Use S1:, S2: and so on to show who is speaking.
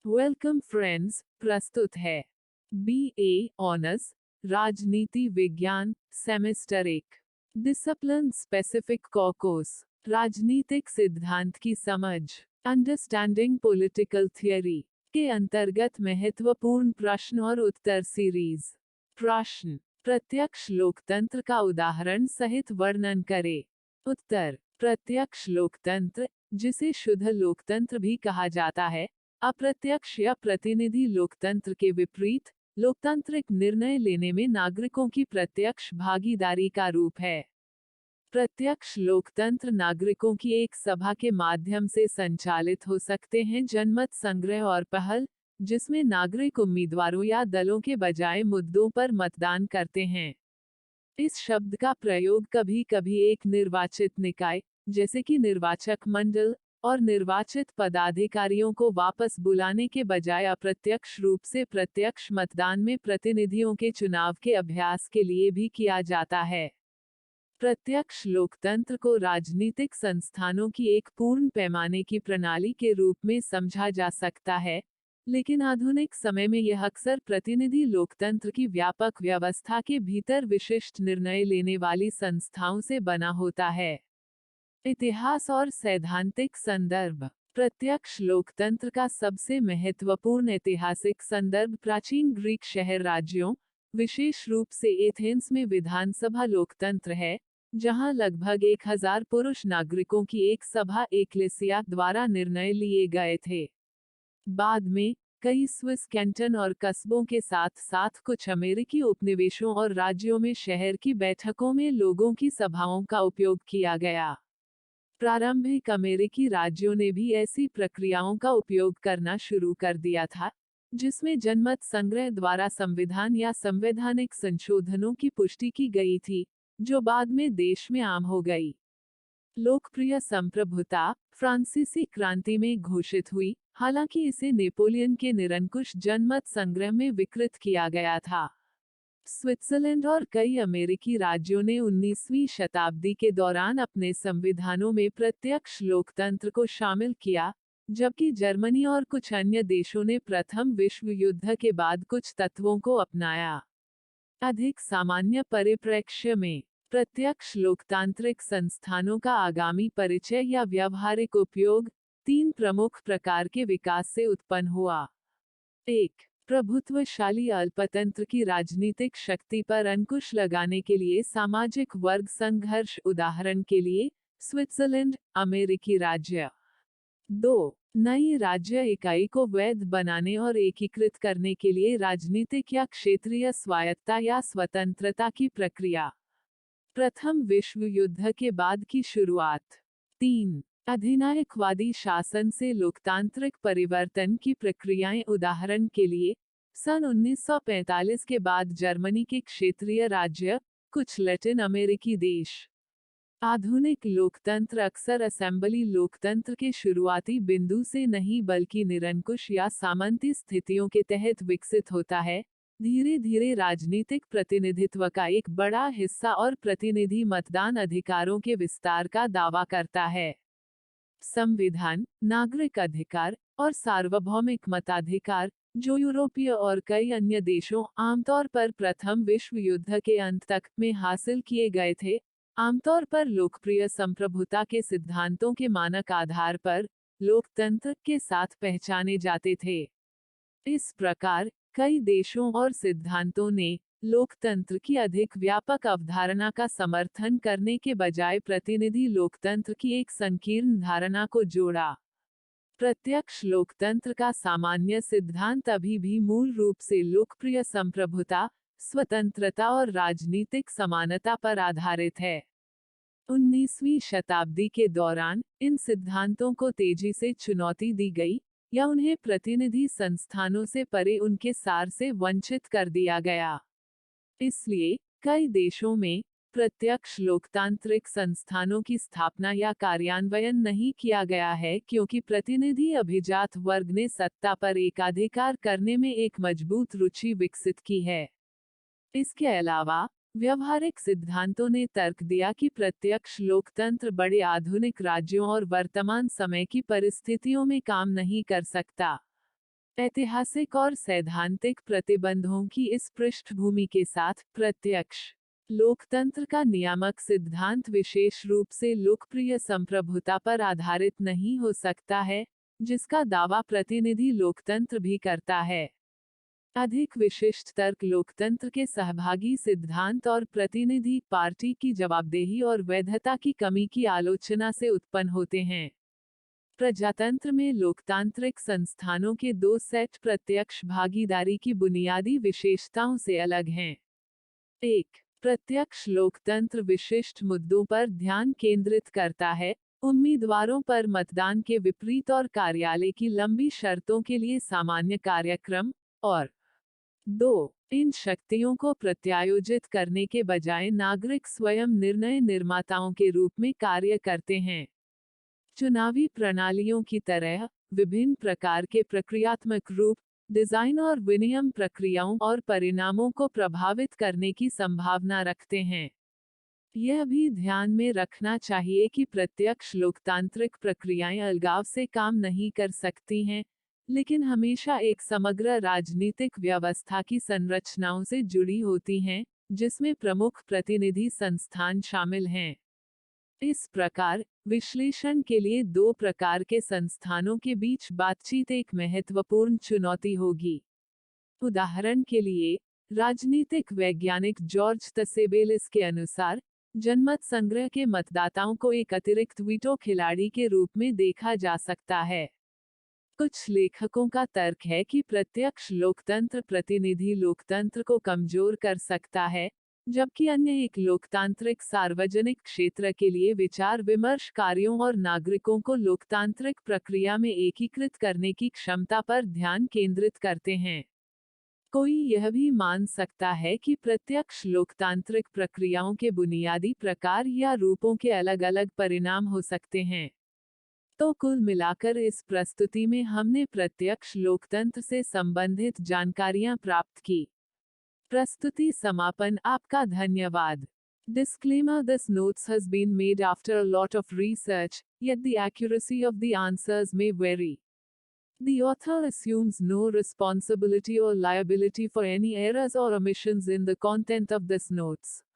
S1: Welcome friends, प्रस्तुत है BA honours राजनीति विज्ञान सेमेस्टर 1 डिसिप्लिन स्पेसिफिक कोर्स राजनीतिक सिद्धांत की समझ अंडरस्टैंडिंग पॉलिटिकल थियरी के अंतर्गत महत्वपूर्ण प्रश्न और उत्तर सीरीज। प्रश्न, प्रत्यक्ष लोकतंत्र का उदाहरण सहित वर्णन करें। उत्तर, प्रत्यक्ष लोकतंत्र, जिसे शुद्ध लोकतंत्र भी कहा जाता है, अप्रत्यक्ष या प्रतिनिधि लोकतंत्र के विपरीत लोकतांत्रिक निर्णय लेने में नागरिकों की प्रत्यक्ष भागीदारी का रूप है। प्रत्यक्ष लोकतंत्र नागरिकों की एक सभा के माध्यम से संचालित हो सकते हैं, जनमत संग्रह और पहल, जिसमें नागरिक उम्मीदवारों या दलों के बजाय मुद्दों पर मतदान करते हैं। इस शब्द का प्रयोग कभी कभी एक निर्वाचित निकाय, जैसे कि निर्वाचक मंडल, और निर्वाचित पदाधिकारियों को वापस बुलाने के बजाय अप्रत्यक्ष रूप से प्रत्यक्ष मतदान में प्रतिनिधियों के चुनाव के अभ्यास के लिए भी किया जाता है। प्रत्यक्ष लोकतंत्र को राजनीतिक संस्थानों की एक पूर्ण पैमाने की प्रणाली के रूप में समझा जा सकता है, लेकिन आधुनिक समय में यह अक्सर प्रतिनिधि लोकतंत्र की व्यापक व्यवस्था के भीतर विशिष्ट निर्णय लेने वाली संस्थाओं से बना होता है। इतिहास और सैद्धांतिक संदर्भ। प्रत्यक्ष लोकतंत्र का सबसे महत्वपूर्ण ऐतिहासिक संदर्भ प्राचीन ग्रीक शहर राज्यों, विशेष रूप से एथेंस में विधानसभा लोकतंत्र है, जहां लगभग 1000 पुरुष नागरिकों की एक सभा एक्लेसिया द्वारा निर्णय लिए गए थे। बाद में कई स्विस कैंटन और कस्बों के साथ साथ कुछ अमेरिकी उपनिवेशों और राज्यों में शहर की बैठकों में लोगों की सभाओं का उपयोग किया गया। प्रारंभिक अमेरिकी राज्यों ने भी ऐसी प्रक्रियाओं का उपयोग करना शुरू कर दिया था, जिसमें जनमत संग्रह द्वारा संविधान या संवैधानिक संशोधनों की पुष्टि की गई थी, जो बाद में देश में आम हो गई। लोकप्रिय संप्रभुता फ्रांसीसी क्रांति में घोषित हुई, हालांकि इसे नेपोलियन के निरंकुश जनमत संग्रह में विकृत किया गया था। स्विट्जरलैंड और कई अमेरिकी राज्यों ने 19वीं शताब्दी के दौरान अपने संविधानों में प्रत्यक्ष लोकतंत्र को शामिल किया, जबकि जर्मनी और कुछ अन्य देशों ने प्रथम विश्व युद्ध के बाद कुछ तत्वों को अपनाया। अधिक सामान्य परिप्रेक्ष्य में, प्रत्यक्ष लोकतांत्रिक संस्थानों का आगामी परिचय या व्यावहारिक उपयोग 3 प्रमुख प्रकार के विकास से उत्पन्न हुआ। 1. प्रभुत्वशाली अल्पतंत्र की राजनीतिक शक्ति पर अंकुश लगाने के लिए सामाजिक वर्ग संघर्ष, उदाहरण के लिए स्विट्जरलैंड, अमेरिकी राज्य। 2. नई राज्य इकाई को वैध बनाने और एकीकृत करने के लिए राजनीतिक या क्षेत्रीय स्वायत्तता या स्वतंत्रता की प्रक्रिया। प्रथम विश्व युद्ध के बाद की शुरुआत। 3. अधिनायकवादी शासन से लोकतांत्रिक परिवर्तन की प्रक्रियाएं, उदाहरण के लिए सन 1945 के बाद जर्मनी के क्षेत्रीय राज्य, कुछ लैटिन अमेरिकी देश। आधुनिक लोकतंत्र अक्सर असेंबली लोकतंत्र के शुरुआती बिंदु से नहीं बल्कि निरंकुश या सामंती स्थितियों के तहत विकसित होता है, धीरे धीरे राजनीतिक प्रतिनिधित्व का एक बड़ा हिस्सा और प्रतिनिधि मतदान अधिकारों के विस्तार का दावा करता है। संविधान, नागरिक अधिकार और सार्वभौमिक मताधिकार, जो यूरोपीय और कई अन्य देशों, आमतौर पर प्रथम विश्व युद्ध के अंत तक में हासिल किए गए थे, आमतौर पर लोकप्रिय संप्रभुता के सिद्धांतों के मानक आधार पर लोकतंत्र के साथ पहचाने जाते थे। इस प्रकार कई देशों और सिद्धांतों ने लोकतंत्र की अधिक व्यापक अवधारणा का समर्थन करने के बजाय प्रतिनिधि लोकतंत्र की एक संकीर्ण धारणा को जोड़ा। प्रत्यक्ष लोकतंत्र का सामान्य सिद्धांत अभी भी मूल रूप से लोकप्रिय संप्रभुता, स्वतंत्रता और राजनीतिक समानता पर आधारित है। 19वीं शताब्दी के दौरान इन सिद्धांतों को तेजी से चुनौती दी गई, या उन्हें प्रतिनिधि संस्थानों से परे उनके सार से वंचित कर दिया गया। इसलिए कई देशों में प्रत्यक्ष लोकतांत्रिक संस्थानों की स्थापना या कार्यान्वयन नहीं किया गया है, क्योंकि प्रतिनिधि अभिजात वर्ग ने सत्ता पर एकाधिकार करने में एक मजबूत रुचि विकसित की है। इसके अलावा व्यवहारिक सिद्धांतों ने तर्क दिया कि प्रत्यक्ष लोकतंत्र बड़े आधुनिक राज्यों और वर्तमान समय की परिस्थितियों में काम नहीं कर सकता। ऐतिहासिक और सैद्धांतिक प्रतिबंधों की इस पृष्ठभूमि के साथ प्रत्यक्ष लोकतंत्र का नियामक सिद्धांत विशेष रूप से लोकप्रिय संप्रभुता पर आधारित नहीं हो सकता है, जिसका दावा प्रतिनिधि लोकतंत्र भी करता है। अधिक विशिष्ट तर्क लोकतंत्र के सहभागी सिद्धांत और प्रतिनिधि पार्टी की जवाबदेही और वैधता की कमी की आलोचना से उत्पन्न होते हैं। प्रजातंत्र में लोकतांत्रिक संस्थानों के दो सेट प्रत्यक्ष भागीदारी की बुनियादी विशेषताओं से अलग हैं। 1. प्रत्यक्ष लोकतंत्र विशिष्ट मुद्दों पर ध्यान केंद्रित करता है, उम्मीदवारों पर मतदान के विपरीत और कार्यालय की लंबी शर्तों के लिए सामान्य कार्यक्रम, और 2. इन शक्तियों को प्रत्यायोजित करने के बजाय नागरिक स्वयं निर्णय निर्माताओं के रूप में कार्य करते हैं। चुनावी प्रणालियों की तरह, विभिन्न प्रकार के प्रक्रियात्मक रूप, डिजाइन और विनियम प्रक्रियाओं और परिणामों को प्रभावित करने की संभावना रखते हैं। यह भी ध्यान में रखना चाहिए कि प्रत्यक्ष लोकतांत्रिक प्रक्रियाएं अलगाव से काम नहीं कर सकती हैं, लेकिन हमेशा एक समग्र राजनीतिक व्यवस्था की संरचनाओं से जुड़ी होती हैं, जिसमें प्रमुख प्रतिनिधि संस्थान शामिल हैं। इस प्रकार, विश्लेषण के लिए दो प्रकार के संस्थानों के बीच बातचीत एक महत्वपूर्ण चुनौती होगी। उदाहरण के लिए, राजनीतिक वैज्ञानिक जॉर्ज तसेबेलिस के अनुसार, जनमत संग्रह के मतदाताओं को एक अतिरिक्त वीटो खिलाड़ी के रूप में देखा जा सकता है। कुछ लेखकों का तर्क है कि प्रत्यक्ष लोकतंत्र प्रतिनिधि लोकतंत्र को कमजोर कर सकता है, जबकि अन्य एक लोकतांत्रिक सार्वजनिक क्षेत्र के लिए विचार विमर्श कार्यों और नागरिकों को लोकतांत्रिक प्रक्रिया में एकीकृत करने की क्षमता पर ध्यान केंद्रित करते हैं। कोई यह भी मान सकता है कि प्रत्यक्ष लोकतांत्रिक प्रक्रियाओं के बुनियादी प्रकार या रूपों के अलग-अलग परिणाम हो सकते हैं। तो कुल मिलाकर इस प्रस्तुति में हमने प्रत्यक्ष लोकतंत्र से संबंधित जानकारियां प्राप्त की। प्रस्तुति समापन। आपका धन्यवाद। Disclaimer: This notes has been made after a lot of research, yet the accuracy of the answers may vary. The author assumes no responsibility or liability for any errors or omissions in the content of this notes.